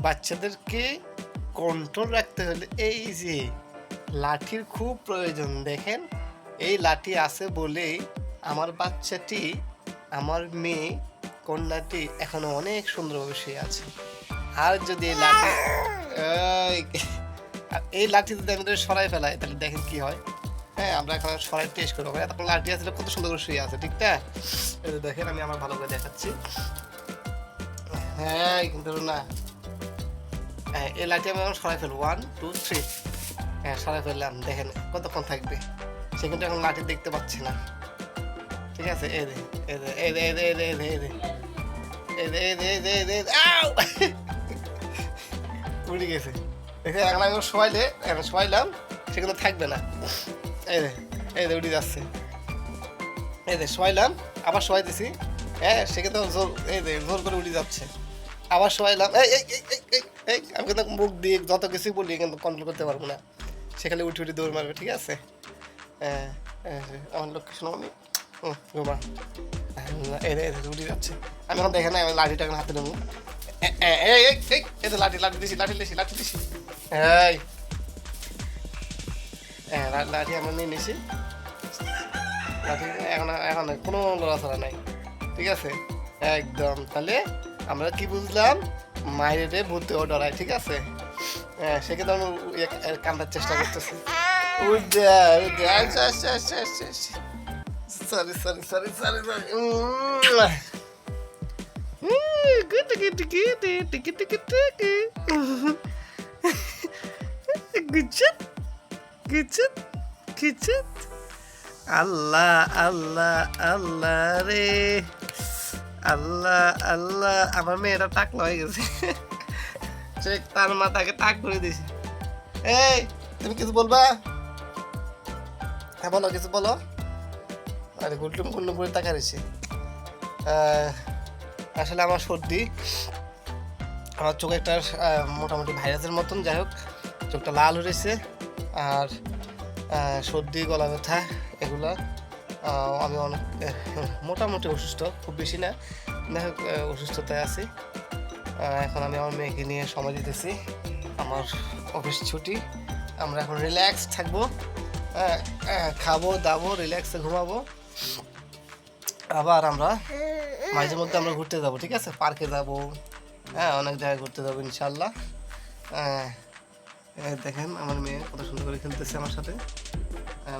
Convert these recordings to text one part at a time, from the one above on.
বাচ্চাদেরকে কন্ট্রোল রাখতে হলে এই যে লাঠির খুব প্রয়োজন। দেখেন এই লাঠি আছে বলেই আমার বাচ্চাটি, আমার মেয়ে কন্যাটি এখনো অনেক সুন্দরভাবে শুয়ে আছে। আর যদি এই লাঠি এই লাঠি যদি আমি সরাই ফেলাই তাহলে দেখেন কি হয়। হ্যাঁ, আমরা এখন সরাই টেস্ট করবো। তারপর লাঠি আছে কত সুন্দর করে শুয়ে আছে, ঠিক না? এই দেখেন আমি আমার ভালো করে দেখাচ্ছি। হ্যাঁ কিন্তু না, এই লাঠি আমি এখন সরাই ফেলবো। 1 2 3, হ্যাঁ সরাই ফেললাম। দেখেন কতক্ষণ থাকবে, সে কিন্তু এখন লাঠি দেখতে পাচ্ছে না, ঠিক আছে? এই দে এই দে এই দে এই দে এই দে এই দে এই দে এই দে এই দে এই দে উড়ে গেছে। দেখে এখন আমি শোয়াইলে, এখন শোয়াইলাম, সে কিন্তু থাকবে না। এই দে উড়ে যাচ্ছে। এই দে শোয়াইলাম, আবার শোয়াই দিছি, হ্যাঁ সে কিন্তু জোর, এই দে জোর করে উড়ে যাচ্ছে। আবার শোয়াইলাম, এই এই এই এই এই আমি কিন্তু মুখ দিয়ে যত কিছুই বলি কিন্তু কন্ট্রোল করতে পারবো না, সেখানে উঠে উঠে দৌড় মারবে, ঠিক আছে? হ্যাঁ আমার লক্ষ্য শোনো, আমি ঘুমা। এই উঠে যাচ্ছে। আমি এখন দেখে না, আমি লাঠিটা এখন হাতে নেবো। এই তো লাঠি লাঠি দিছি, লাঠি দিছি, লাঠি দিছি। এই হ্যাঁ লাঠি আমরা নিয়ে নিছি। লাঠি এখন এখন কোনো লড়াচড়া নাই, ঠিক আছে? একদম। তাহলে আমরা কি বুঝলাম? মায়েরে ভূতেও ডরায়, ঠিক আছে? হ্যাঁ, সেক্ষেত্রে আমি কান্দার চেষ্টা করতেছি। Sorry sorry sorry sorry sorry. আল্লাহ আল্লাহ আল্লাহ রে, আল্লাহ আল্লাহ। আমার মেয়েটা টাকলা হয়ে গেছে, সে তার মাথাকে টাক করে দিয়েছে। এই তুমি কিছু বলবা? হ্যাঁ বলো, কিছু বলো। আরে গুলটুম গুল্লুম করে টাকা রয়েছে। আসলে আমার সর্দি, আমার চোখে একটা মোটামুটি ভাইরাসের মতন, যাই হোক চোখটা লাল হয়েছে, আর সর্দি, গলা ব্যথা, এগুলো। আমি অনেক মোটামুটি অসুস্থ, খুব বেশি না, যাই হোক অসুস্থতায় আছি। এখন আমি আমার মেয়েকে নিয়ে সময় দিতেছি, আমার অফিস ছুটি, আমরা এখন রিল্যাক্স থাকবো, খাবো দাবো, রিল্যাক্সে ঘুমাবো। আবার আমরা মাঝে মধ্যে আমরা ঘুরতে যাবো, ঠিক আছে? পার্কে যাবো, হ্যাঁ অনেক জায়গায় ঘুরতে যাবো ইনশাল্লাহ। দেখেন আমার মেয়ে কত সুন্দর করে খেলতেছে আমার সাথে।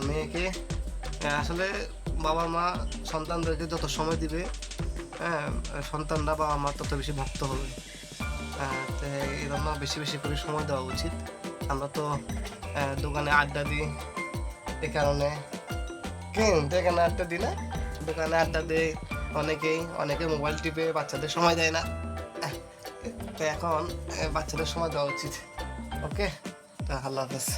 মেয়েকে আসলে বাবা মা সন্তানদেরকে যত সময় দিবে, হ্যাঁ সন্তানরা বাবা মার তত বেশি ভক্ত হবে। তো এই জন্য বেশি বেশি করে সময় দেওয়া উচিত। আমরা তো দোকানে আড্ডা দিই, এ কারণে দোকানে আড্ডা দিই না, দোকানে আড্ডা দেয় অনেকে মোবাইল টিপে, বাচ্চাদের সময় দেয় না। তো এখন বাচ্চাদের সময় দেওয়া উচিত। ওকে, আল্লাহ হাফেজ।